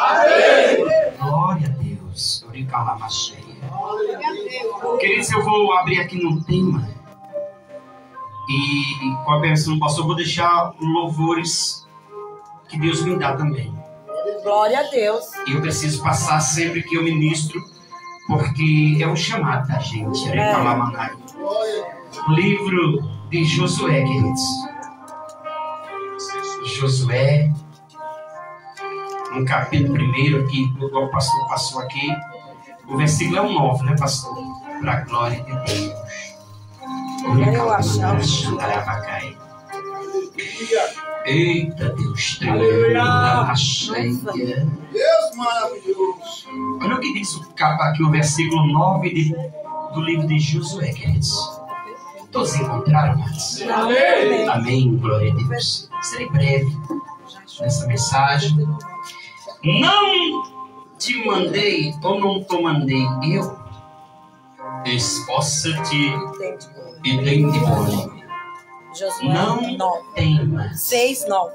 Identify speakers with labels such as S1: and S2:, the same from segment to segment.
S1: Amém.
S2: Glória a Deus. Queridos, eu vou abrir aqui no tema. E com a bênção do pastor, eu vou deixar louvores que Deus me dá também.
S3: Glória a Deus.
S2: E eu preciso passar sempre que eu ministro, porque é o chamado da gente. O livro de Josué, queridos. Josué, no capítulo 1 aqui, o pastor passou aqui. O versículo é o 9, né, pastor? Para a glória de Deus. Eita, Deus tremendo, cheia.
S1: Deus maravilhoso.
S2: Olha o que diz aqui o versículo 9 do livro de Josué, queridos. Todos encontraram, mas?
S3: Amém.
S2: Amém, glória a Deus. Serei breve nessa mensagem. Não te mandei ou não te mandei eu? Esforça-te e tem de bom.
S3: Josué
S2: Não
S3: 9.
S2: temas.
S3: 6, 9.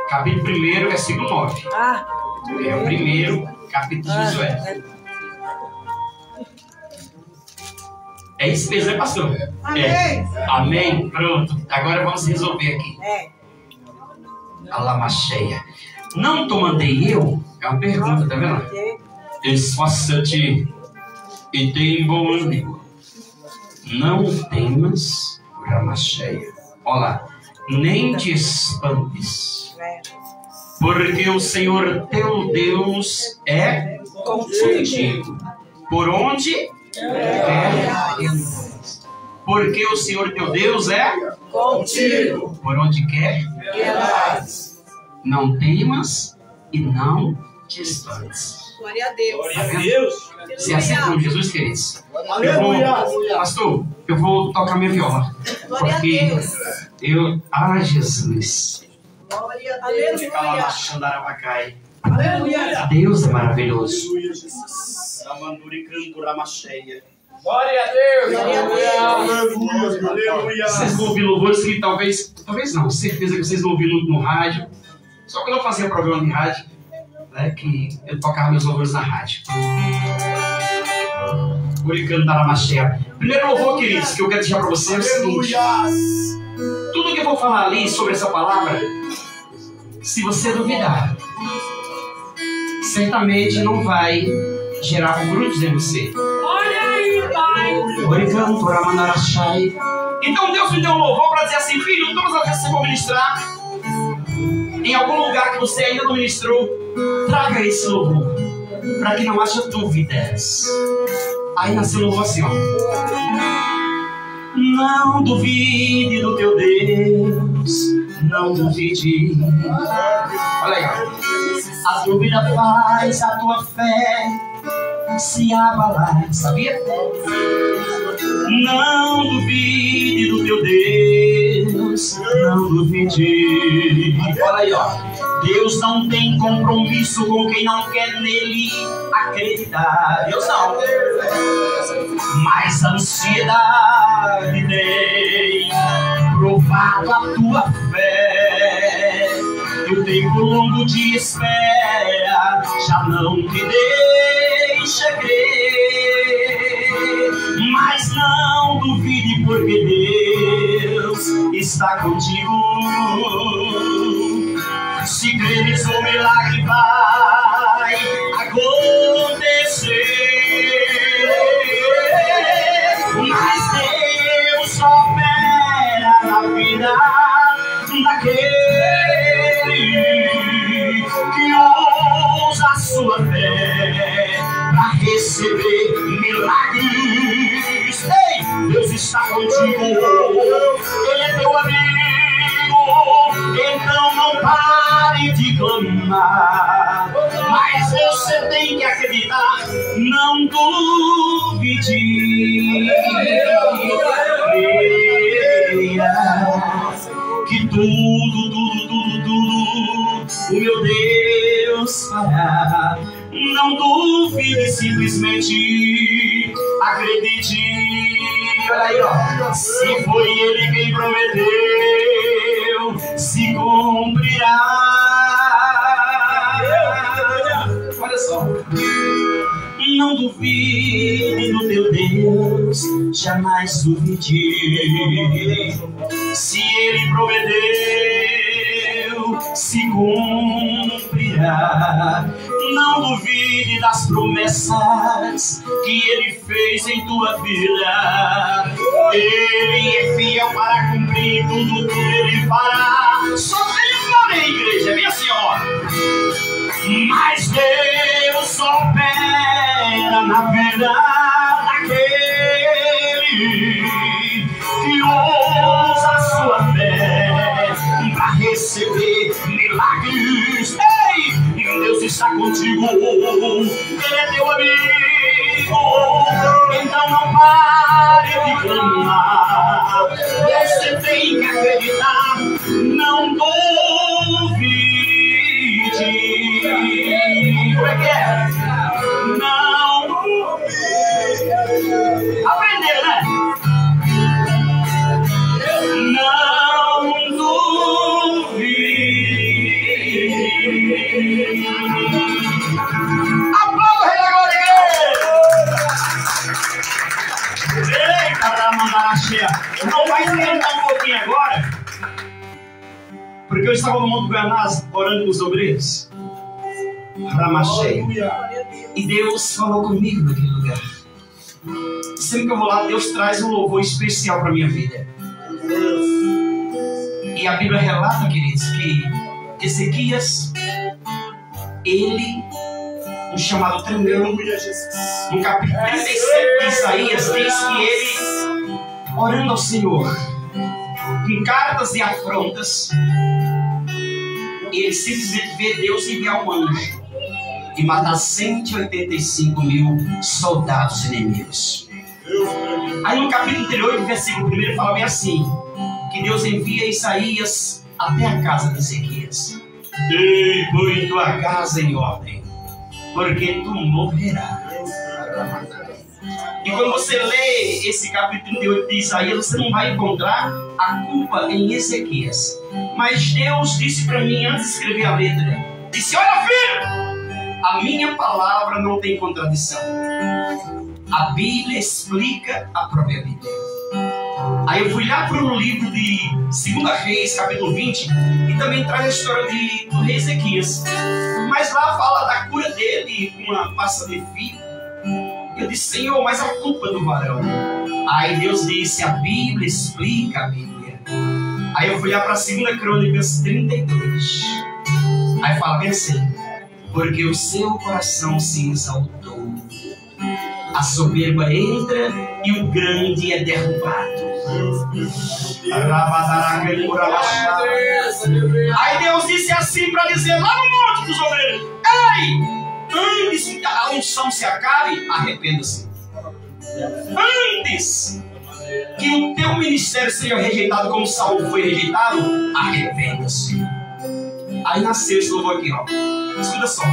S2: Capítulo 1, versículo 9. É o primeiro capítulo de Josué. É isso mesmo, né, pastor?
S3: Amém.
S2: Amém. Pronto. Agora vamos resolver aqui. A lama cheia. Não te mandei eu? É uma pergunta, tá vendo? Esforça-te e tem bom ânimo. Não temas, lama cheia. Olha lá. Nem te espantes. Porque o Senhor teu Deus é contigo. Por onde? Porque o Senhor teu Deus é
S3: Contigo.
S2: por onde quer. Não temas e não te espantes.
S3: Glória a Deus.
S1: Glória a Deus.
S2: Se é assim como Jesus, queridos.
S1: Aleluia.
S2: Pastor, eu vou tocar minha viola.
S3: Glória a
S2: Porque
S3: Deus.
S2: Jesus.
S3: Aleluia.
S1: Aleluia.
S2: Deus é maravilhoso.
S1: Aleluia, Jesus. Ramanduri canto ramacheia.
S4: Glória a Deus!
S1: Aleluia. Aleluia.
S2: Vocês vão ouvir louvores que talvez não, certeza que vocês vão ouvir no rádio. Só quando eu fazia programa de rádio, né, que eu tocava meus louvores na rádio. Buricando da Ramacheia. Primeiro louvor, queridos, que eu quero deixar para vocês é o seguinte. Tudo que eu vou falar ali sobre essa palavra, se você duvidar, certamente não vai gerar frutos em você.
S4: Olha aí, Pai!
S2: Então Deus me deu um louvor para dizer assim: filho, todas as vezes que você for ministrar em algum lugar que você ainda não ministrou, traga esse louvor, para que não haja dúvidas. Aí nasceu o louvor assim, ó. Não duvide do teu Deus, não duvide. Olha aí, ó. A dúvida faz a tua fé se abalar, sabia? Não duvide do teu Deus, não duvide. Olha aí, ó. Deus não tem compromisso com quem não quer nele acreditar. Deus não. Mas a ansiedade tem provado a tua fé. E o tempo longo de espera já não te deixa crer. Mas não duvide, porque Deus está contigo. Se creres, o milagre vai acontecer. Mas Deus opera na vida daquele que usa a sua fé para receber milagres. Ei, Deus está contigo, Ele é teu amigo, então não pare de clamar. Mas você tem que acreditar, não duvide. Creia que tudo o meu Deus fará. Não duvide, simplesmente acredite. Olha aí, ó. Se foi Ele quem prometeu, se cumprirá. duvide do teu Deus, jamais duvide. Se Ele prometeu, se cumprirá. Não duvide das promessas que Ele fez em tua vida. Ele é fiel para cumprir tudo que Ele fará. Só tem um nome, igreja, vem assim, ó. Mas Deus opera na vida daquele que usa a sua fé para receber milagres. Ei, Deus está contigo, Ele é teu amigo, então não pare de clamar. Você tem que acreditar, não duvide. Como é que é? Não aprendeu, né? Não duvide. Aplauda o Rei da Glória! Eita, pra mandar a cheia. Não vai sentar um pouquinho agora, porque eu estava no Monte Guanás orando com os obreiros. Ramacheia. E Deus falou comigo naquele lugar. Sempre que eu vou lá, Deus traz um louvor especial para minha vida. E a Bíblia relata, queridos, que Ezequias, ele, um chamado tremendo, no capítulo 37 de Isaías, diz que ele, orando ao Senhor, com cartas e afrontas, ele simplesmente vê Deus enviar um anjo e matar 185 mil soldados inimigos. Aí no capítulo 38, versículo 1, fala bem assim, que Deus envia Isaías até a casa de Ezequias. Ei, põe tua casa em ordem, porque tu morrerás. E quando você lê esse capítulo 38 de Isaías, você não vai encontrar a culpa em Ezequias. Mas Deus disse para mim, antes de escrever a letra, disse, olha filho, a minha palavra não tem contradição. A Bíblia explica a própria Bíblia. Aí eu fui lá para o livro de 2 Reis, capítulo 20, e também traz a história do rei Ezequias. Mas lá fala da cura dele com uma passa de fio. Eu disse, Senhor, mas a culpa do varão. Aí Deus disse, a Bíblia explica a Bíblia. Aí eu fui lá para 2 Crônicas 32. Aí fala bem assim, porque o seu coração se exaltou, a soberba entra e o grande é derrubado. Aí Deus disse assim para dizer lá no monte dos obreiros, ei, antes que a unção se acabe, arrependa-se. Antes que o teu ministério seja rejeitado como Saul foi rejeitado, arrependa-se. Aí nasceu esse louvor aqui, ó. Escuta só.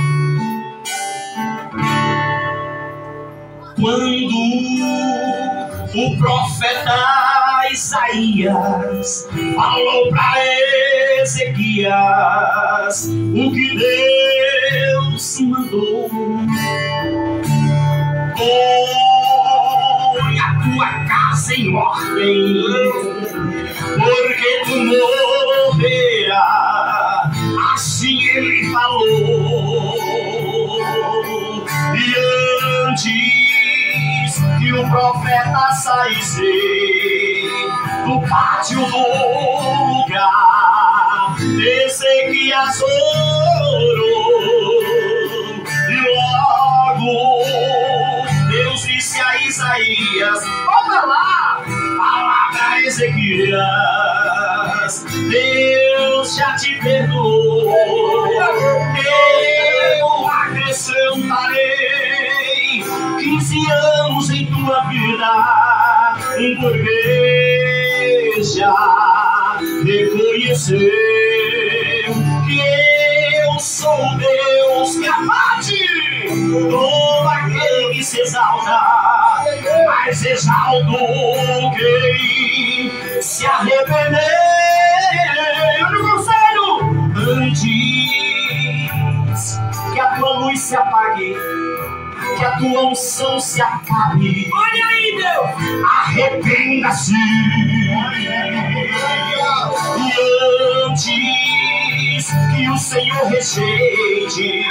S2: Quando o profeta Isaías falou para Ezequias o que Deus mandou, põe a tua casa em ordem, porque tu morrerás. Assim ele falou. E antes que o profeta saísse do pátio do lugar, Ezequias orou, e logo Deus disse a Isaías, volta lá, fala pra Ezequias, Deus já te perdoou, eu acrescentarei 15 anos em tua vida, porque já reconheceu que eu sou Deus que abate todo aquele que se exalta, mas exalto quem se arrepender. Olha o conselho! Antes que a tua luz se apague, que que a tua unção se acabe.
S4: Olha aí, Deus.
S2: Arrependa-se. E antes que o Senhor rejeite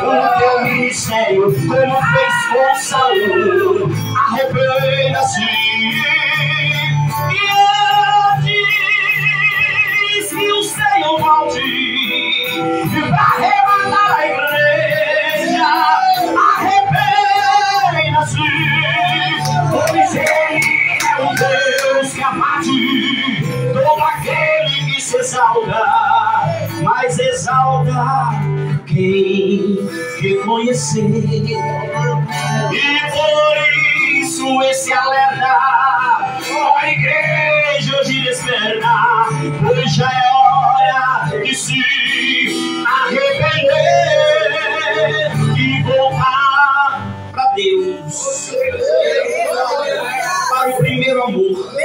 S2: o teu ministério, como fez com Saul, arrependa-se. E antes que o Senhor volte pra arrebatar a igreja, arrependa-se. Pois Ele é um Deus que abate todo aquele que se exalta, mas exalta quem reconhecer. E por isso esse alerta, ó igreja, hoje desperta, pois já é hora de se arrepender e voltar para Deus, para o primeiro amor.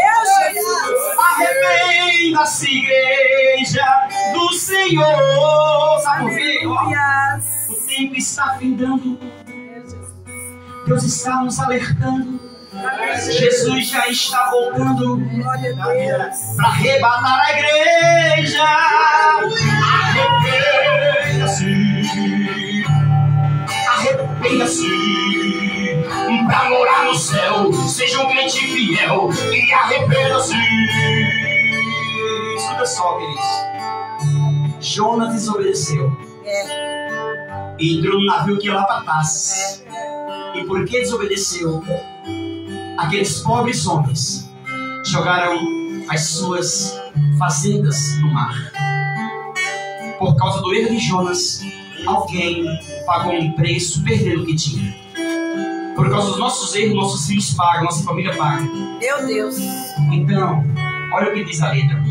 S2: Arrependa-se, igreja do Senhor. Sabe por quê? Ó, o tempo está findando. Deus está nos alertando. Jesus já está voltando para arrebatar a igreja. Arrependa-se. Arrependa-se para morar no céu. Seja um crente fiel e arrependa-se. Escuta só, queridos. Jonas desobedeceu. Entrou no navio que ia lá para Tarsis. E por que desobedeceu? Aqueles pobres homens jogaram as suas fazendas no mar. Por causa do erro de Jonas, alguém pagou um preço perdendo o que tinha. Por causa dos nossos erros, nossos filhos pagam, nossa família paga.
S3: Meu Deus.
S2: Então, olha o que diz a letra.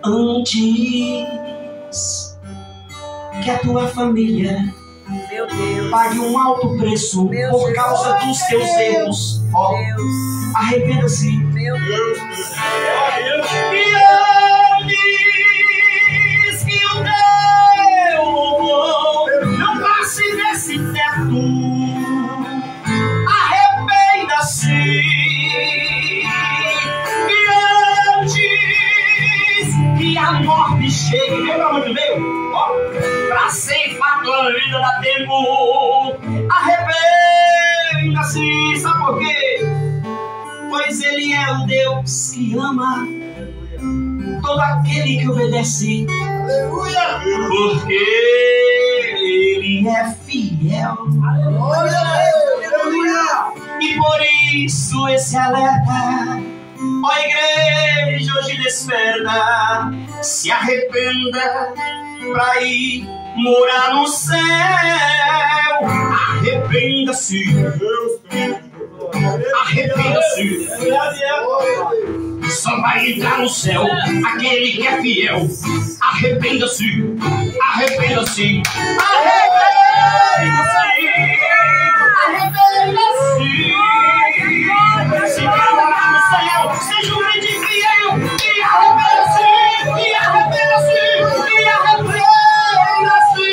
S2: Antes que a tua família
S3: Meu Deus.
S2: pague um alto preço
S3: Meu
S2: por
S3: Deus.
S2: causa dos teus erros, ó,
S3: Deus.
S2: arrependa-se.
S3: Meu Deus.
S2: E antes que o teu louvor não passe desse teto, arrependa-se. E antes que a morte chegue, lembra onde veio? Ó, pra ceifar tua vida dá tempo, arrependa-se. Sabe por quê? Pois Ele é o Deus que ama todo aquele que obedece. Aleluia! Porque Ele é fiel. Aleluia! E por isso esse alerta, ó igreja, hoje desperta. Se arrependa pra ir morar no céu. Arrependa-se. Arrependa-se. Só vai entrar no céu aquele que é fiel. Arrependa-se. Arrependa-se. Arrependa-se. Arrependa-se. Se quer morar no céu, seja um crente fiel. E arrependa-se. E arrependa-se. E arrependa-se.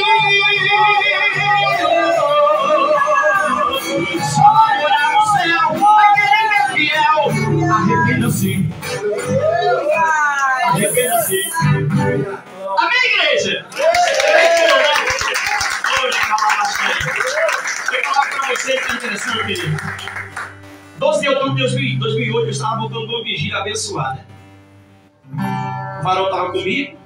S2: Só vai morar no céu aquele que é fiel. Arrependa-se. Arrependa-se. Amém, igreja? Hoje, vou falar pra você que é interessante, querido. 12 de outubro de 2008, eu estava voltando de uma vigília abençoada. O varão estava comigo.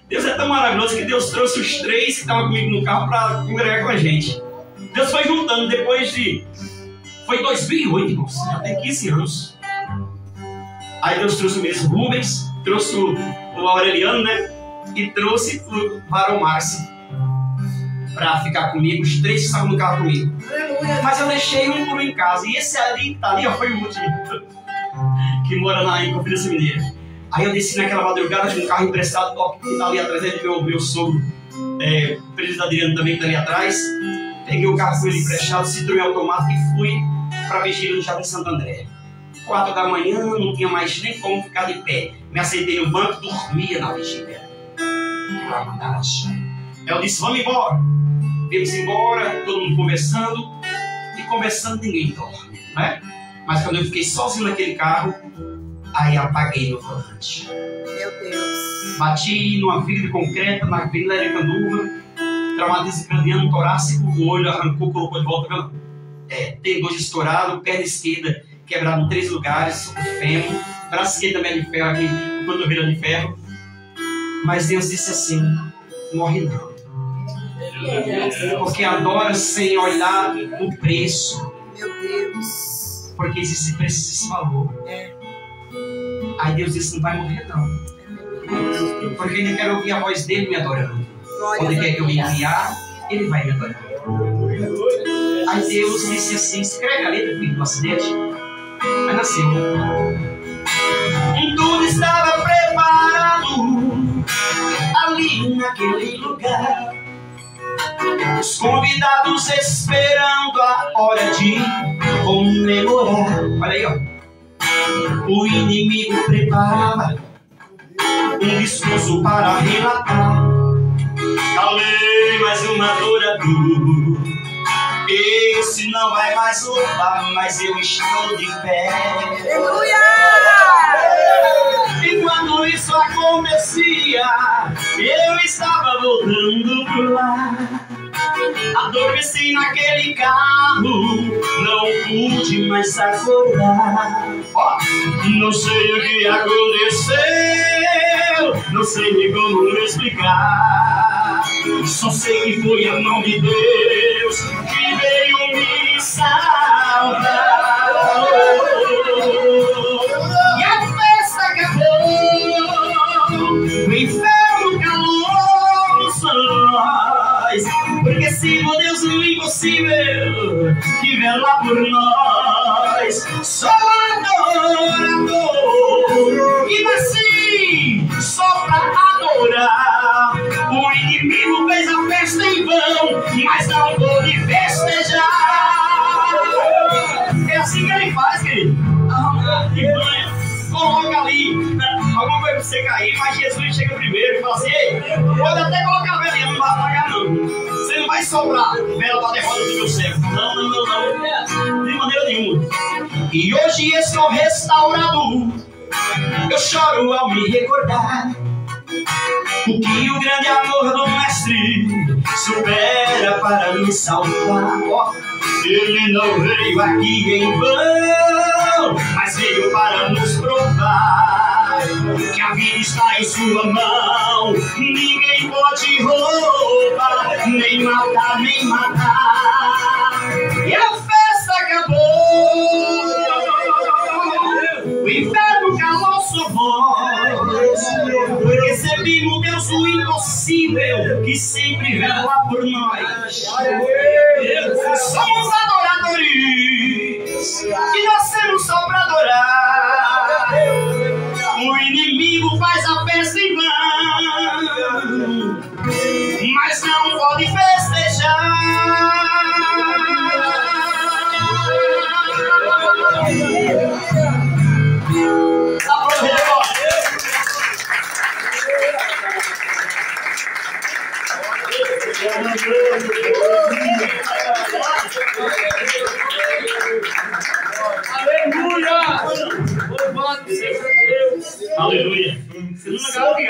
S2: Deus é tão maravilhoso que Deus trouxe os 3 que estavam comigo no carro para congregar com a gente. Deus foi juntando depois de... Foi 2008, irmãos. Já tem 15 anos. Aí Deus trouxe o mesmo Rubens, trouxe o Aureliano, né? E trouxe o varão Márcio para ficar comigo. Os 3 que estavam no carro comigo. Mas eu deixei um por um em casa. E esse ali, que tá ali, ó, foi o último. Que mora lá em Confidência Mineira. Aí eu desci naquela madrugada de um carro emprestado, ó, que tá ali atrás, é meu sogro, o presidente Adriano também que tá ali atrás. Peguei o carro com ele emprestado, Citroën automático e fui para a vigília do Jardim Santo André. 4 da manhã, não tinha mais nem como ficar de pé. Me aceitei no banco, dormia na vigília. Eu disse, vamos embora. Viemos embora, todo mundo conversando. E conversando ninguém dorme, né? Mas quando eu fiquei sozinho naquele carro, aí apaguei no volante.
S3: Meu Deus.
S2: Bati numa viga de concreto, na Avenida Aricanduva, traumatismo craniano torácico, o olho arrancou, colocou de volta. Tendões estourado, perna esquerda quebrado em 3 lugares, o fêmur, braço esquerdo também de ferro, aqui, o cotovelo de ferro. Mas Deus disse assim: morre não. Porque adora sem olhar o preço.
S3: Meu Deus.
S2: Porque existe preço, existe valor. Aí Deus disse: não vai morrer não. Porque Ele quer ouvir a voz dele me adorando. Quando Ele quer que eu me enviar, Ele vai me adorar. Aí Deus disse assim: escreve a letra do acidente. Aí nasceu. Tudo estava preparado ali naquele lugar. Os convidados esperando a hora de comemorar. Olha aí, ó. O inimigo preparava um discurso para relatar. Calei mais uma adorador. Esse não vai mais louvar, mas eu estou de pé.
S3: Aleluia!
S2: Enquanto isso acontecia, eu estava voltando pro lar. Adormeci naquele carro, não pude mais acordar. Não sei o que aconteceu, não sei nem como explicar. Só sei que foi a mão de Deus que veio me salvar. E a festa acabou, o inferno calou os nós. Porque se for Deus o impossível que vê lá por nós, sou adorador e nasci só pra adorar. O inimigo fez a festa em vão, mas não pôde festejar. É assim que ele faz, querido. Que banha. Coloca ali alguma coisa pra você cair, mas Jesus chega primeiro e fala assim: ei, pode até colocar a velinha, não vai apagar não. Você não vai sobrar vela pra derrota do meu servo. Não. De maneira nenhuma. E hoje estou restaurado. Eu choro ao me recordar o que o grande amor do mestre supera para me salvar. Ele não veio aqui em vão, mas veio para nos provar que a vida está em sua mão. Ninguém pode roubar, nem matar, nem matar. E a festa acabou, o inferno calou sua voz. Recebemos Deus o impossível que sempre vem lá por nós. Somos adoradores e nascemos só para adorar. O inimigo faz a festa em vão, mas não pode festejar. Aleluia!
S1: Salve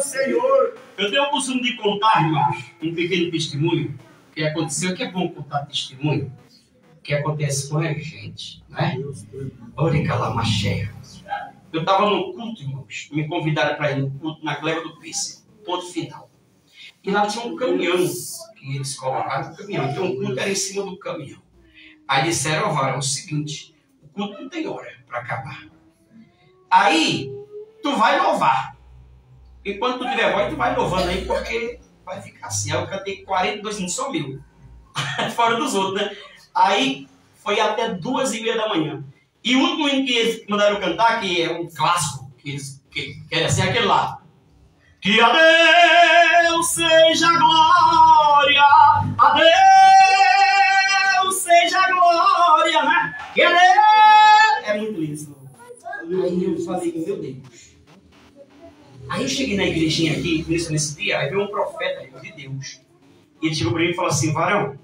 S1: Senhor!
S2: Eu tenho o costume de contar, irmãos, um pequeno testemunho que aconteceu, que é bom contar testemunho, que acontece com a gente, né? Olha calamacheia. Eu estava no culto, irmãos, me convidaram para ir no culto na Gleba do Pêssego, ponto final. E lá tinha um caminhão, que eles colocaram no caminhão, então o culto era em cima do caminhão. Aí disseram: ó, é o seguinte, o culto não tem hora para acabar. Aí, tu vai louvar. Enquanto tu tiver voz, tu vai louvando aí, porque vai ficar assim. Aí eu cantei 42 minutos, só meu. Fora dos outros, né? Aí, foi até 2h30 da manhã. E o último hino que eles mandaram cantar, que é um clássico, que era assim, aquele lá. Que a Deus seja a glória, a Deus seja a glória, né? Que a Deus... É muito lindo. Aí eu falei: meu Deus. Aí eu cheguei na igrejinha aqui, nesse dia, aí veio um profeta de Deus. E ele chegou para mim e falou assim: varão,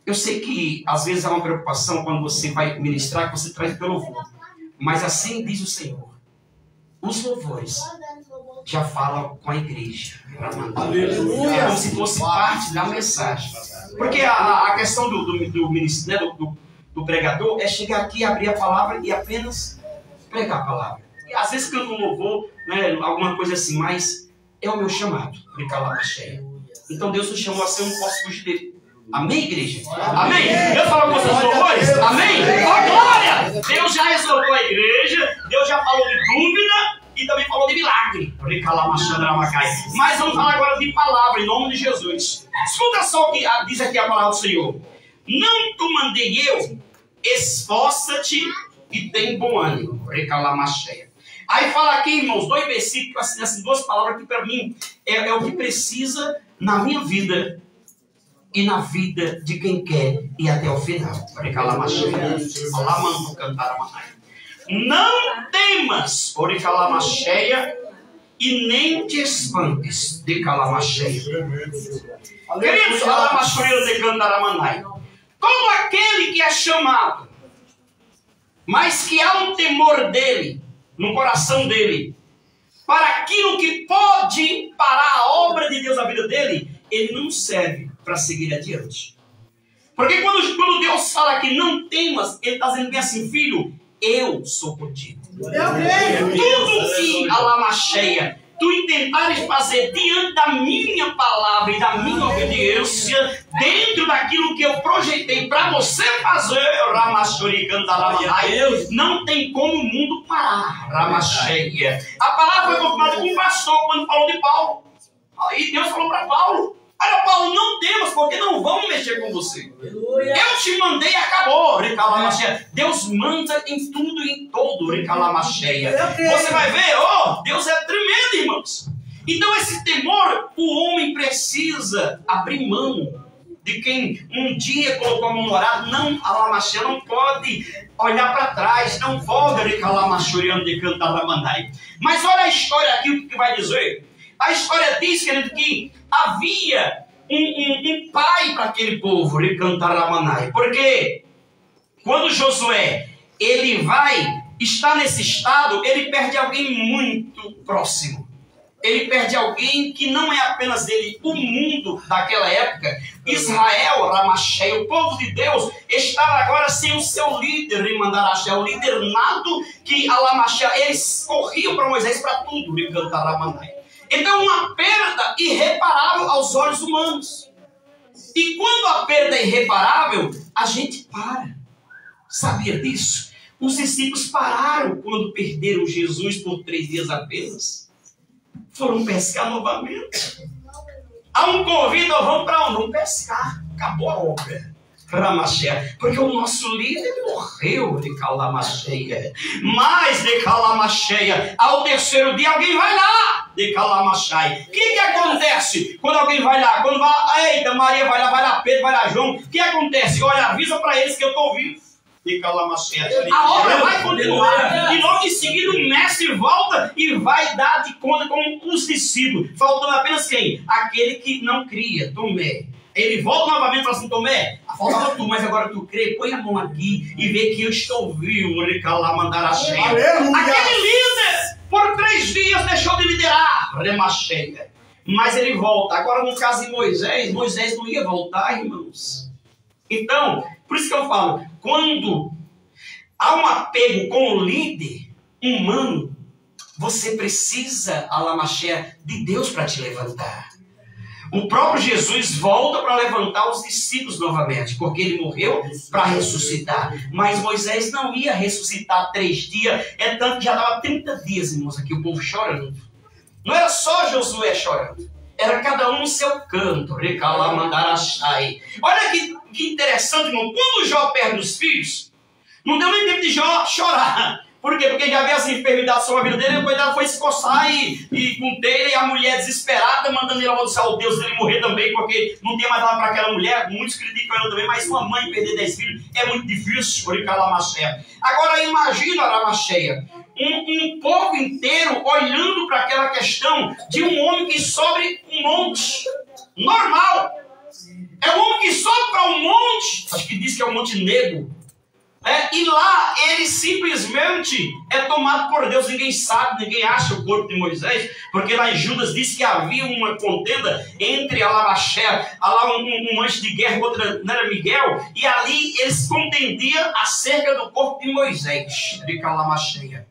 S2: eu sei que às vezes há uma preocupação quando você vai ministrar, que você traz pelo louvor. Mas assim diz o Senhor: os louvores já falam com a igreja. É como se fosse parte da mensagem. Porque a questão do pregador é chegar aqui, abrir a palavra e apenas pregar a palavra. E às vezes canta um louvor, né, alguma coisa assim, mas é o meu chamado, de calar cheia. Então Deus nos chamou assim, eu não posso fugir dele. Amém, igreja? Amém? Deus falou com vocês louvores? Amém? Oh, glória! Deus já resolveu a igreja, Deus já falou de dúvida e também falou de milagre. Mas vamos falar agora de palavra, em nome de Jesus. Escuta só o que diz aqui a palavra do Senhor. Não te mandei eu, esforça-te e tem bom ânimo. Aí fala aqui, irmãos, 2 versículos, assim, essas 2 palavras que para mim é o que precisa na minha vida e na vida de quem quer ir até o final. Não temas, Oricalamacheia, e nem te espantes, de Calamacheia. Queridos, Alamachoeira de Cantaramanai, como aquele que é chamado, mas que há um temor dele, no coração dele, para aquilo que pode parar a obra de Deus na vida dele, ele não serve para seguir adiante. Porque quando Deus fala que não temas, ele está dizendo bem assim: filho, eu sou contigo. Tudo que, Alamacheia, tu intentares fazer diante da minha palavra e da minha obediência, dentro daquilo que eu projetei para você fazer, não tem como o mundo parar. Ramacheia. A palavra foi confirmada com o pastor quando falou de Paulo. Aí Deus falou para Paulo: olha, Paulo, não temas, porque não vão mexer com você. Eu te mandei e acabou. Deus manda em tudo e em todo. Você vai ver, Deus é tremendo, irmãos. Então esse temor, o homem precisa abrir mão de quem um dia colocou a mão no arado. Não, Alamacheia não pode olhar para trás, não pode de cantar. Mas olha a história aqui, o que vai dizer. A história diz, querido, que havia um pai para aquele povo, porque quando Josué ele vai estar nesse estado, ele perde alguém muito próximo. Ele perde alguém que não é apenas dele, o mundo daquela época. Israel, Ramacheia, o povo de Deus, estava agora sem o seu líder, o líder nato, que Alamacheia, eles corriam para Moisés para tudo, Então uma perda irreparável aos olhos humanos. E quando a perda é irreparável, a gente para. Sabia disso? Os discípulos pararam quando perderam Jesus por 3 dias apenas. Foram pescar novamente. Há um convite, vamos para onde? Vamos pescar. Acabou a obra. Ramacheia, porque o nosso líder morreu de Calamacheia. Mas de Calamacheia, ao 3º dia alguém vai lá de Calamacheia. O que acontece quando alguém vai lá? Quando vai, eita, Maria vai lá Pedro, vai lá João. O que acontece? Olha, avisa para eles que eu estou vivo. De Calamacheia. A obra vai continuar. E logo em seguida o mestre volta e vai dar de conta com os discípulos. Faltando apenas quem? Aquele que não cria, Tomé. Ele volta novamente e fala assim: Tomé, faltava tu, mas agora tu crê, põe a mão aqui e vê que eu estou vivo. Aquele líder, por 3 dias, deixou de liderar. Remacheia. Mas ele volta. Agora, no caso de Moisés, Moisés não ia voltar, irmãos. Então, por isso que eu falo, quando há um apego com o líder humano, você precisa, Alamacheia, de Deus para te levantar. O próprio Jesus volta para levantar os discípulos novamente, porque ele morreu para ressuscitar. Mas Moisés não ia ressuscitar 3 dias, é tanto que já dava 30 dias, irmãos, aqui o povo chorando. Não era só Josué chorando, era cada um no seu canto. Olha que interessante, irmão, quando Jó perde os filhos, não deu nem tempo de Jó chorar. Por quê? Porque já havia as enfermidades sobre a vida dele, e o coitado foi se coçar e com telha, e a mulher desesperada, mandando ele amaldiçoar o Deus dele morrer também, porque não tem mais nada para aquela mulher. Muitos criticam ela também, mas uma mãe perder 10 filhos é muito difícil, por Calamacheia. Agora imagina, Aramacheia, um povo inteiro olhando para aquela questão de um homem que sobe um monte, normal, sobe para um monte, acho que diz que é o Monte Negro, e lá ele simplesmente é tomado por Deus. Ninguém sabe, ninguém acha o corpo de Moisés, porque lá em Judas diz que havia uma contenda entre Alamaxé, lá um anjo de guerra, outra não era Miguel, e ali eles contendiam acerca do corpo de Moisés, de Alamaxé.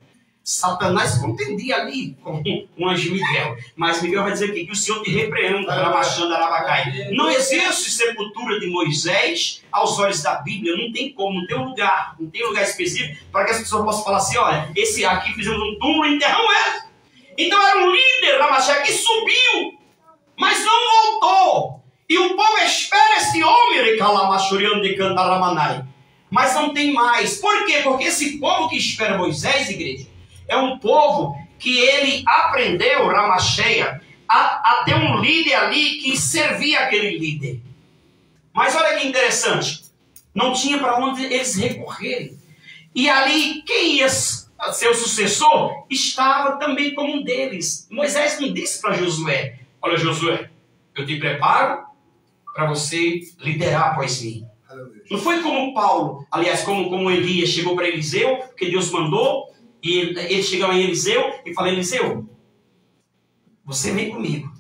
S2: Satanás contendia ali com o anjo Miguel. Mas Miguel vai dizer aqui que o Senhor te repreenda, Arabacai. Não existe sepultura de Moisés aos olhos da Bíblia. Não tem como, não tem um lugar específico para que as pessoas possam falar assim: olha, esse aqui fizemos um túmulo e enterramos ele. Então era um líder, Ramaché, que subiu, mas não voltou. E o povo espera esse homem, mas não tem mais. Por quê? Porque esse povo que espera Moisés, igreja, é um povo que ele aprendeu, Ramacheia, a ter um líder ali que servia aquele líder. Mas olha que interessante, não tinha para onde eles recorrerem. E ali, quem ia ser o sucessor, estava também como um deles. Moisés não disse para Josué: olha, Josué, eu te preparo para você liderar após mim. Não foi como Paulo, aliás, como Elias chegou para Eliseu, que Deus mandou. E ele chegou em Eliseu e falou: Eliseu, você vem comigo.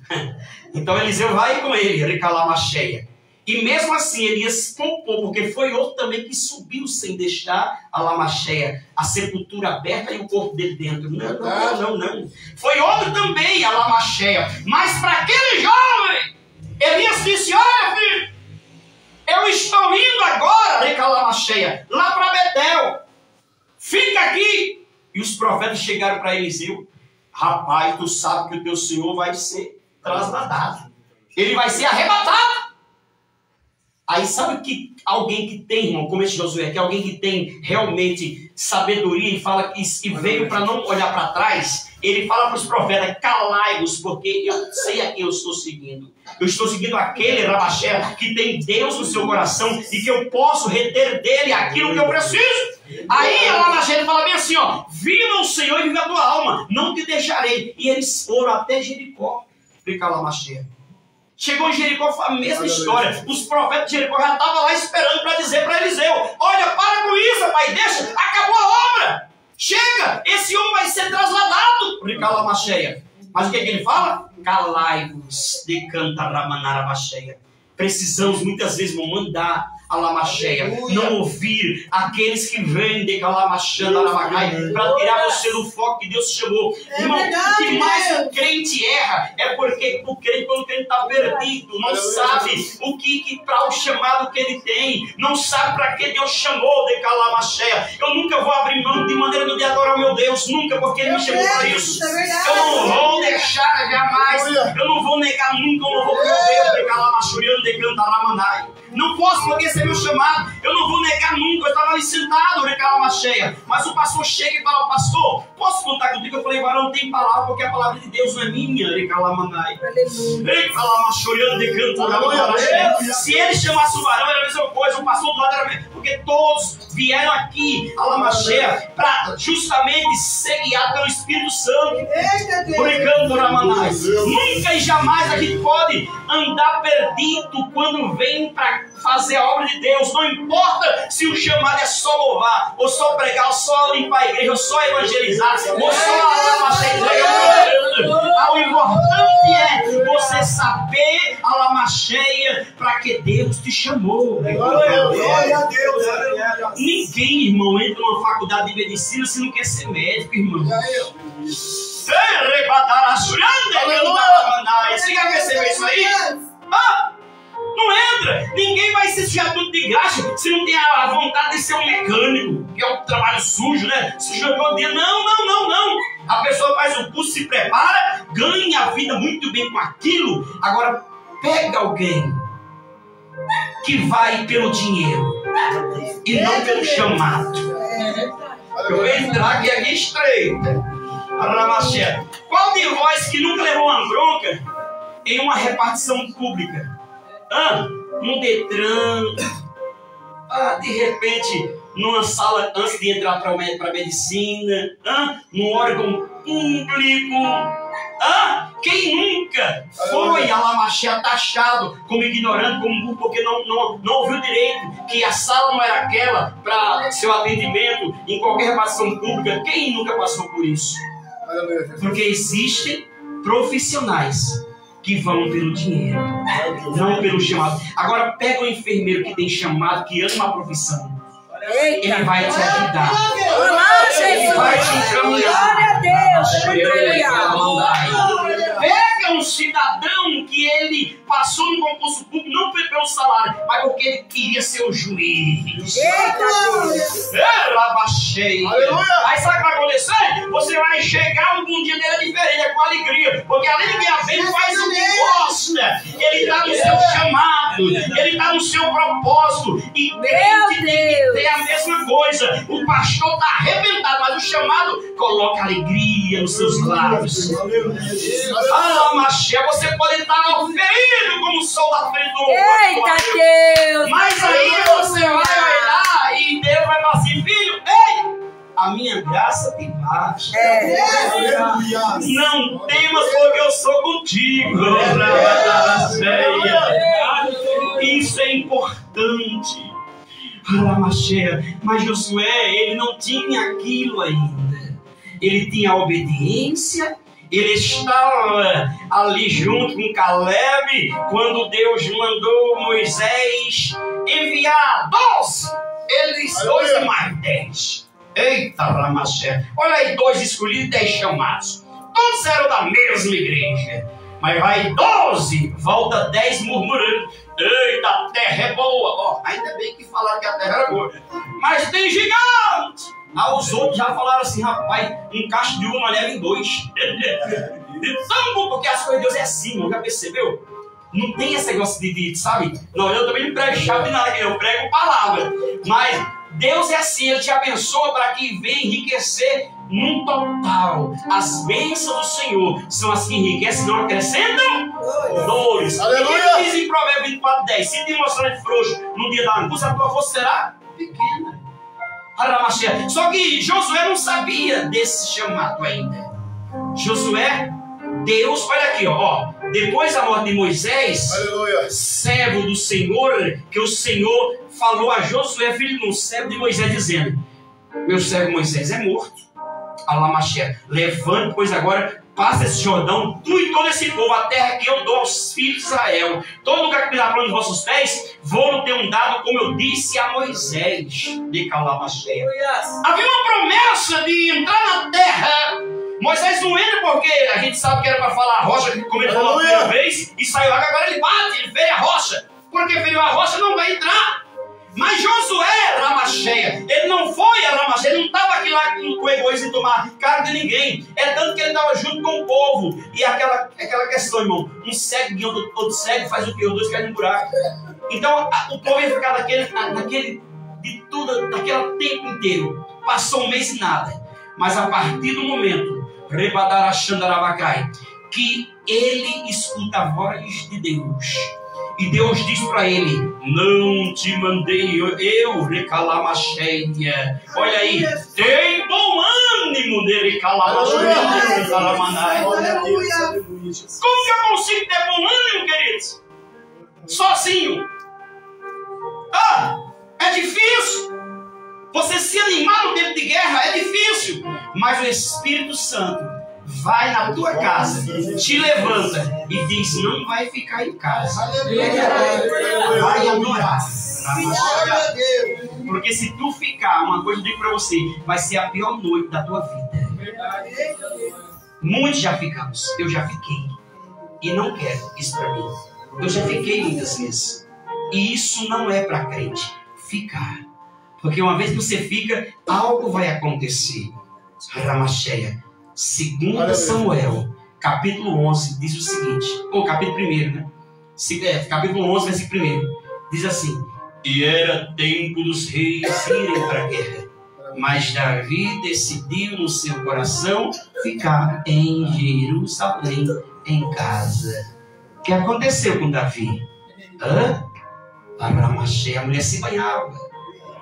S2: Então Eliseu vai com ele, Recalamacheia. E mesmo assim Elias poupou, porque foi outro também que subiu sem deixar a Lamacheia, a sepultura aberta e o corpo dele dentro. Não. Foi outro também, a Lamacheia. Mas para aquele jovem, Elias disse: olha, filho, eu estou indo agora, Recalamacheia, lá para Betel. Fica aqui. E os profetas chegaram para Eliseu: rapaz, tu sabe que o teu senhor vai ser trasladado. Ele vai ser arrebatado. Aí sabe que alguém que tem, irmão, como esse Josué, que é alguém que tem realmente sabedoria e fala que veio para não olhar para trás, ele fala para os profetas: calai-vos, porque eu sei a quem eu estou seguindo. Eu estou seguindo aquele Rabaxé que tem Deus no seu coração e que eu posso reter dele aquilo que eu preciso. Aí a Lamacheia fala bem assim: ó, viva o Senhor e viva a tua alma, não te deixarei. E eles foram até Jericó, fica a Lamacheia. Chegou em Jericó, foi a mesma história. Os profetas de Jericó já estavam lá esperando para dizer para Eliseu: olha, para com isso, rapaz, deixa, acabou a obra. Chega, esse homem vai ser trasladado. Fica a Lamacheia. Mas o que ele fala? Calai-vos de Cantarramanarabacheia. Precisamos muitas vezes mandar a Lamacheia, não ouvir aqueles que vêm de Calamachandarabacai para tirar você do foco que Deus te chamou. Irmão, o que mais o crente erra é porque o crente, quando o crente está perdido, não sabe o que para o chamado que ele tem, não sabe para que Deus chamou de Calamacheia. Eu nunca vou abrir mão de maneira de adorar o meu Deus, nunca, porque Ele me chamou para isso. Eu não vou deixar jamais, eu não vou negar nunca o louvor do meu Deus de Calamachuriano de Cantaramanai. Não posso, porque esse é meu chamado. Eu não vou negar nunca. Eu estava ali sentado, Recalamacheia. Mas o pastor chega e fala: pastor, posso contar contigo? Eu falei: varão, tem palavra, porque a palavra de Deus não é minha. Recalamanai. Recalamachoreando de Cantaramanai. Se ele chamasse o varão, era a mesma coisa. O pastor do lado era a mesma. Porque todos vieram aqui, a Lamacheia, para justamente ser guiado pelo Espírito Santo. Nunca e jamais a gente pode andar perdido quando vem para fazer a obra de Deus. Não importa se o chamado é só louvar, ou só pregar, ou só limpar a igreja, ou só evangelizar, ou só Lamacheia. O importante é você saber a Lamacheia para que Deus te chamou.
S1: Glória a Deus.
S2: Ninguém, irmão, entra numa faculdade de medicina se não quer ser médico, irmão. Você já percebeu isso aí? Não entra. Ninguém vai se sujar tudo de graça se não tem a vontade de ser um mecânico, que é um trabalho sujo, né? Se jogou dia. Não. A pessoa faz o curso, se prepara, ganha a vida muito bem com aquilo. Agora, pega alguém que vai pelo dinheiro e não pelo chamado. Eu vou entrar aqui estreito. Ramacheta. Qual de vós que nunca levou uma bronca em uma repartição pública? Um Detran, de repente, numa sala antes de entrar para a medicina, num órgão público, Quem nunca foi a Lamachia taxado como ignorante, como burro, porque não ouviu direito que a sala não era aquela para seu atendimento em qualquer repartição pública? Quem nunca passou por isso? Porque existem profissionais que vão pelo dinheiro, não pelo chamado. Agora pega o enfermeiro que tem chamado, que ama a profissão. Ele vai te ajudar.
S3: Olá,
S2: Ele vai te encaminhar.
S3: Glória a Deus. Aleluia.
S2: Pega um cidadão que ele passou no concurso público não pelo salário, mas porque ele queria ser o juiz.
S3: Eita Deus.
S2: Cheia. Aí sabe o que vai acontecer? Você vai chegar um dia dele é diferente, é com alegria. Porque além de ganhar bem, ele faz o que gosta. Ele está no seu chamado, ele está no seu propósito. E crente tem a mesma coisa. O pastor está arrebentado, mas o chamado coloca alegria nos seus lábios. Machê, você pode estar ferido como o sol da frente do
S3: Eita Deus.
S2: mas aí você vai olhar e Deus vai falar assim, filho, ei, a minha graça te basta. Não temas porque eu sou contigo. Isso é importante. Mas Josué, ele não tinha aquilo ainda. Ele tinha a obediência. Ele estava ali junto com Caleb quando Deus mandou Moisés enviar 12. Eles 2 e mais 10. Eita, Ramaché. Olha aí, 2 escolhidos e 10 chamados. Todos eram da mesma igreja. Mas vai 12, volta 10 murmurando. Eita, a terra é boa. Ó, ainda bem que falaram que a terra era boa. Mas tem gigante. Os outros já falaram assim, rapaz, um cacho de uma leva em 2. Porque as coisas de Deus é assim, não já percebeu? Não tem esse negócio de sabe? Não, eu também não prego chave nada, eu prego palavra. Mas Deus é assim, Ele te abençoa para que venha enriquecer num total. As bênçãos do Senhor são as que enriquecem, não acrescentam dores.
S1: Aleluia!
S2: E diz em Provérbios 24:10, se te mostrar de frouxo no dia da angústia, a tua força será pequena. Só que Josué não sabia desse chamado ainda. Josué, Deus, olha aqui, ó, depois da morte de Moisés,
S1: Aleluia,
S2: servo do Senhor, que o Senhor falou a Josué, filho do servo de Moisés, dizendo: meu servo Moisés é morto. Alamachia, levante, pois agora passa esse Jordão, tu e todo esse povo, a terra que eu dou aos filhos de Israel. Todo lugar que pisar para os vossos pés, vou ter um dado, como eu disse a Moisés. De Calamachia. Havia uma promessa de entrar na terra. Moisés não entra porque a gente sabe que era para falar a rocha, como ele falou a primeira vez, e saiu água, agora ele bate, ele fere a rocha. Porque feriu a rocha, não vai entrar. Mas Josué, Ramacheia, ele não foi a Ramacheia, ele não estava aqui lá com egoísmo em tomar cargo de ninguém. É tanto que ele estava junto com o povo. E aquela questão, irmão, um cego guiando outro cego, faz o quê? Os 2 caem no buraco. Então o povo ia ficar naquele tempo inteiro. Passou um mês e nada. Mas a partir do momento, Rebadara Xandarabacai, que ele escuta a voz de Deus. E Deus diz para ele: não te mandei eu, Recalamacheia. Olha aí, tem bom ânimo de Recalamacheia. Como que eu consigo ter bom ânimo, queridos? Sozinho. É difícil. Você se animar no tempo de guerra é difícil. Mas o Espírito Santo vai na tua casa, te levanta e diz: não vai ficar em casa, vai adorar. Porque se tu ficar, uma coisa eu digo para você, vai ser a pior noite da tua vida. Muitos já ficamos, eu já fiquei, e não quero isso para mim. Eu já fiquei muitas vezes, e isso não é para crente ficar, porque uma vez que você fica, algo vai acontecer. Ramacheia. 2 Samuel, capítulo 11, diz o seguinte, ou capítulo 1, né? Capítulo 11, versículo 1, diz assim: e era tempo dos reis irem para a guerra, mas Davi decidiu no seu coração ficar em Jerusalém, em casa. O que aconteceu com Davi? A mulher se banhava.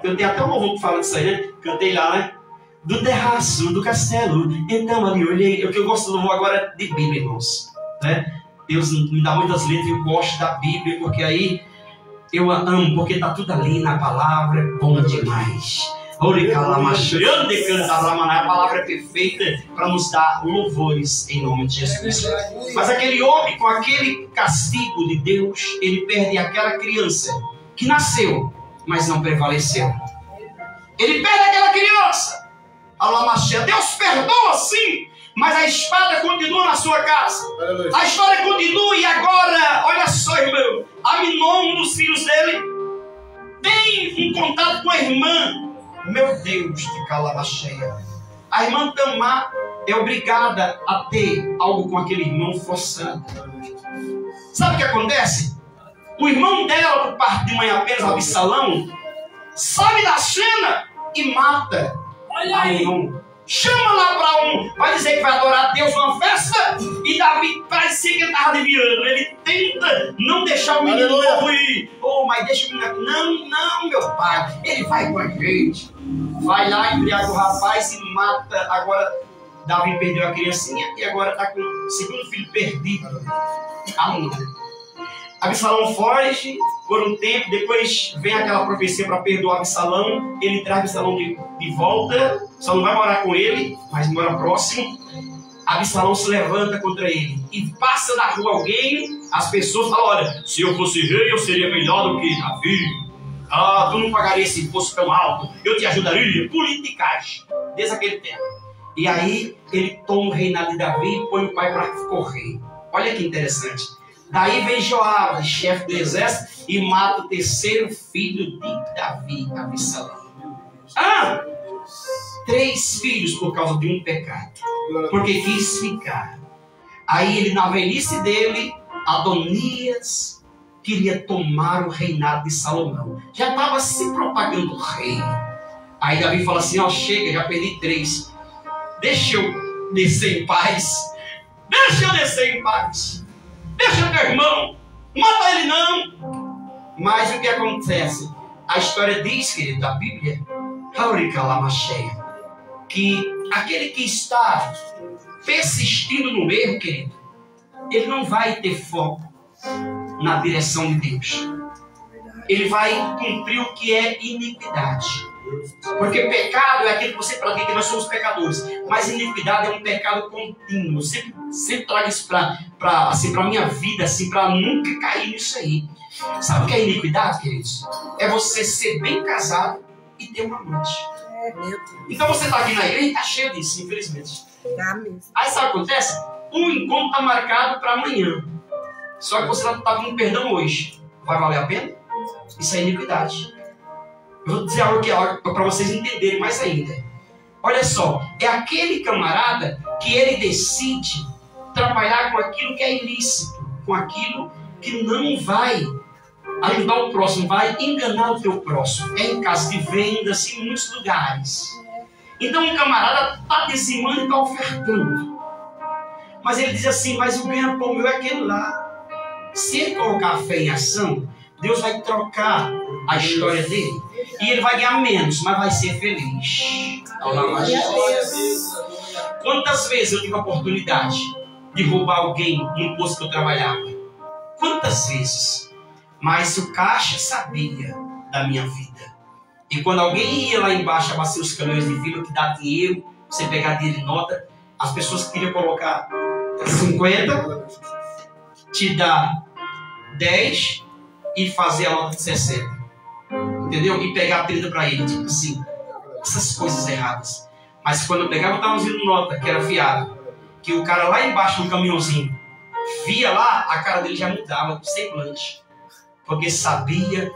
S2: Eu tenho até um louvor que fala disso aí, né? Cantei lá, né? Do terraço do castelo, então ali olhei. O que eu gosto do louvor agora de Bíblia, irmãos. né? Deus me dá muitas letras e eu gosto da Bíblia, porque aí eu amo, porque está tudo ali na palavra, é bom demais. A palavra é perfeita para nos dar louvores em nome de Jesus. Mas aquele homem, com aquele castigo de Deus, ele perde aquela criança que nasceu, mas não prevaleceu. Ele perde aquela criança. Deus perdoa sim, mas a espada continua na sua casa. A história continua e agora, olha só, irmão, Aminon, um dos filhos dele, tem um contato com a irmã. Meu Deus, de Calamacheia. A irmã Tamar é obrigada a ter algo com aquele irmão forçado. Sabe o que acontece? O irmão dela, por parte de mãe apenas, Absalão, sabe da cena e mata Aminon. Chama lá para um, vai dizer que vai adorar a Deus numa festa, e Davi parecia que ele estava adivinhando. Ele tenta não deixar o menino novo ir. Oh, mas deixa o menino. Não, meu pai, ele vai com a gente. Vai lá, embriaga o rapaz e mata. Agora, Davi perdeu a criancinha e agora está com o segundo filho perdido. Absalão foge por um tempo, depois vem aquela profecia para perdoar Absalão. Ele traz Absalão de volta, só não vai morar com ele, mas mora próximo. Absalão se levanta contra ele e passa na rua alguém, as pessoas falam: olha, se eu fosse rei eu seria melhor do que Davi. Ah, tu não pagaria esse imposto tão alto, eu te ajudaria. Politicagem, desde aquele tempo. E aí ele toma o reinado de Davi e põe o pai para correr. Olha que interessante. Daí vem Joabe, chefe do exército, e mata o terceiro filho de Davi, Absalão. 3 filhos por causa de um pecado, porque quis ficar. Aí ele, na velhice dele, Adonias queria tomar o reinado de Salomão. Já estava se propagando rei. Aí Davi fala assim: ó, chega, já perdi 3. Deixa eu descer em paz. Deixa eu descer em paz. Deixa teu irmão, mata ele não. Mas o que acontece? A história diz, querido, da Bíblia, que aquele que está persistindo no erro, querido, ele não vai ter foco na direção de Deus. Ele vai cumprir o que é iniquidade. Porque pecado é aquilo que você pratica, que nós somos pecadores. Mas iniquidade é um pecado contínuo. Sempre trago isso para a minha vida, assim, para nunca cair nisso aí. Sabe o que é iniquidade, queridos? É você ser bem casado e ter um amante. Então você está aqui na igreja e está cheio disso, infelizmente. Aí sabe o que acontece? Um encontro está marcado para amanhã. Só que você está com perdão hoje. Vai valer a pena? Isso é iniquidade. Eu vou dizer algo que é para vocês entenderem mais ainda. Olha só, é aquele camarada que ele decide trabalhar com aquilo que é ilícito, com aquilo que não vai ajudar o próximo, vai enganar o teu próximo. É em casa de vendas, em muitos lugares. Então um camarada está dizimando e está ofertando. Mas ele diz assim: mas o ganha-pão meu é aquele lá. Se ele colocar a fé em ação, Deus vai trocar a história dele. E ele vai ganhar menos, mas vai ser feliz. Quantas vezes eu tive a oportunidade de roubar alguém no posto que eu trabalhava? Quantas vezes? Mas o caixa sabia da minha vida. E quando alguém ia lá embaixo abastecer os caminhões de fila, que dá dinheiro, você pegar dinheiro em nota, as pessoas queriam colocar 50, te dar 10 e fazer a nota de 60. Entendeu? E pegar 30 para ele, tipo assim, essas coisas erradas. Mas quando eu pegava o talãozinho de nota, que era fiado, que o cara lá embaixo no caminhãozinho via lá, a cara dele já mudava, semblante. Porque sabia,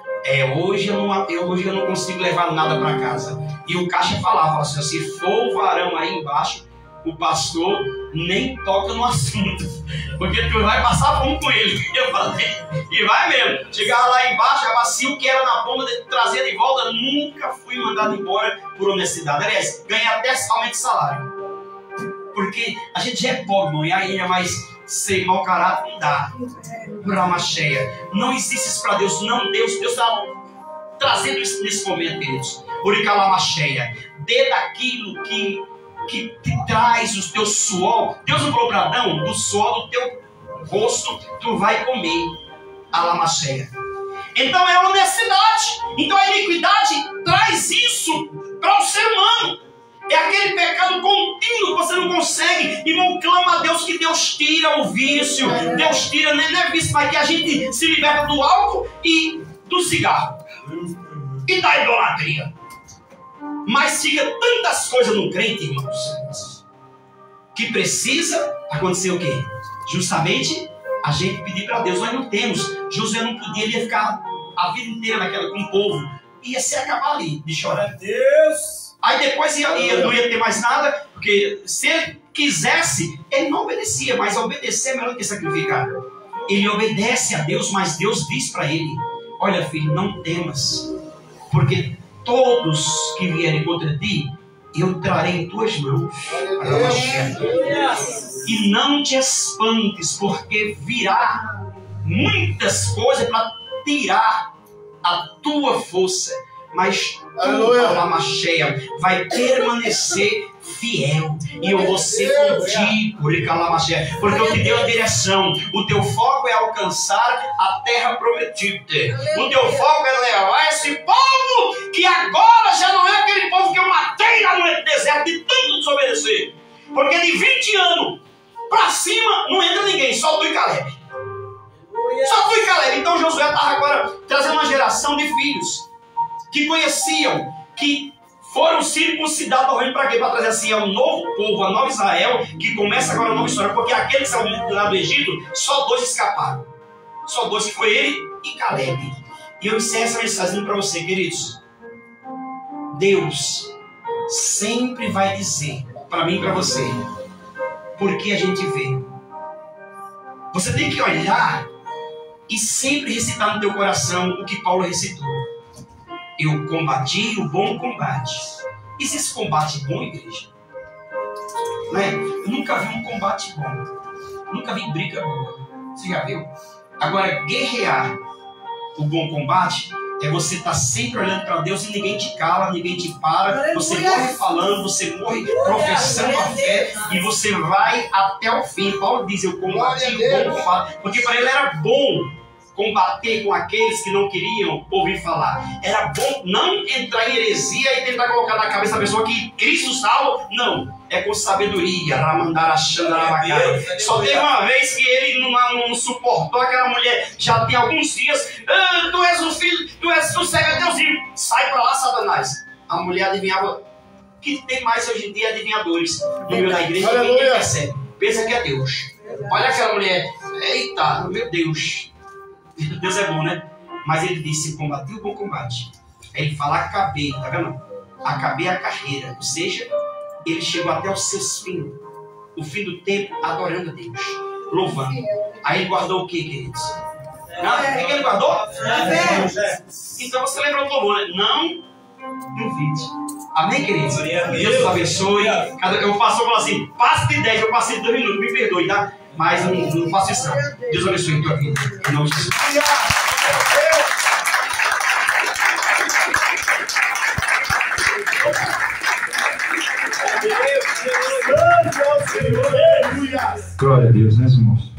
S2: hoje eu não consigo levar nada para casa. E o caixa falava assim: se for o varão aí embaixo, o pastor nem toca no assunto, porque tu vai passar fome com ele. Eu falei, e vai mesmo. Chegava lá embaixo, a macio que era na bomba, trazer de volta. Nunca fui mandado embora por honestidade. Aliás, ganhei até aumento de salário, porque a gente já é pobre, irmão, e aí é mais sem mau caráter, não dá. Brama cheia. Não existe isso para Deus. Não, Deus está trazendo isso nesse momento, queridos. Uricalama cheia. Dê daquilo que te traz o teu suor. Deus não falou para Adão: do suor do teu rosto, tu vai comer a lamacheia. Então é honestidade. Então a iniquidade traz isso para o ser humano. É aquele pecado contínuo que você não consegue. Irmão, clama a Deus que Deus tira o vício. Deus tira, não é vício, mas que a gente se liberta do álcool e do cigarro. E da idolatria. Mas fica tantas coisas no crente, irmãos, que precisa acontecer o quê? Justamente a gente pedir para Deus. Nós não temos. Josué não podia, ele ia ficar a vida inteira naquela com o povo. Ia se acabar ali de chorar.
S1: Deus!
S2: Aí depois não ia ter mais nada, porque se ele quisesse, ele não obedecia, mas obedecer é melhor do que sacrificar. Ele obedece a Deus, mas Deus diz para ele: olha, filho, não temas, porque todos que vierem contra ti, eu trarei em tuas mãos. E não te espantes, porque virá muitas coisas para tirar a tua força, mas tua alma cheia vai permanecer fiel. E eu vou ser contigo, porque eu te dei a direção. O teu foco é alcançar a terra prometida. O teu foco é levar esse povo, que agora já não é aquele povo que eu matei lá no deserto de tanto desobedecer. Porque de 20 anos para cima não entra ninguém, só tu e Caleb. Só tu e Caleb. Então Josué estava agora trazendo uma geração de filhos que conheciam, que foram circuncidados ao reino para quê? Para trazer assim um novo povo, a nova Israel, que começa agora a nova história. Porque aqueles que saíram lá do Egito, só 2 escaparam. Só 2, que foi ele e Caleb. E eu encerro essa mensagem para você, queridos. Deus sempre vai dizer para mim e para você, porque a gente vê. Você tem que olhar e sempre recitar no teu coração o que Paulo recitou. Eu combati o bom combate. Existe esse combate bom, igreja? Não é? Eu nunca vi um combate bom. Nunca vi briga boa. Você já viu? Agora, guerrear o bom combate é você estar sempre olhando para Deus e ninguém te cala, ninguém te para. Você morre falando, você morre professando a fé e você vai até o fim. Paulo diz, eu combati o bom combate. Porque para ele era bom combater com aqueles que não queriam ouvir falar. Era bom não entrar em heresia e tentar colocar na cabeça da pessoa que Cristo salva. Não. É com sabedoria. Só teve uma vez que ele não suportou aquela mulher. Já tem alguns dias. Tu és um filho, tu serve a Deusinho. Sai pra lá, Satanás. A mulher adivinhava. O que tem mais hoje em dia adivinhadores no meio da igreja que ninguém percebe. Pensa que é Deus. Olha aquela mulher. Eita, meu Deus. Deus é bom, né? Mas ele disse, combati o bom combate. Aí ele fala, acabei, tá vendo? Acabei a carreira. Ou seja, ele chegou até os seus fins. O fim do tempo, adorando a Deus. Louvando. Aí ele guardou o que, queridos? Não? O que ele guardou? Então você lembra o louvor, né? Não duvide. Amém, queridos? Deus os abençoe. Eu passo e falo assim, passe de 10, eu passei de 2 minutos, me perdoe, tá? Mas não faço isso não. Deus abençoe a tua vida. Em nome de Jesus.
S1: Glória a Deus, né, irmãos?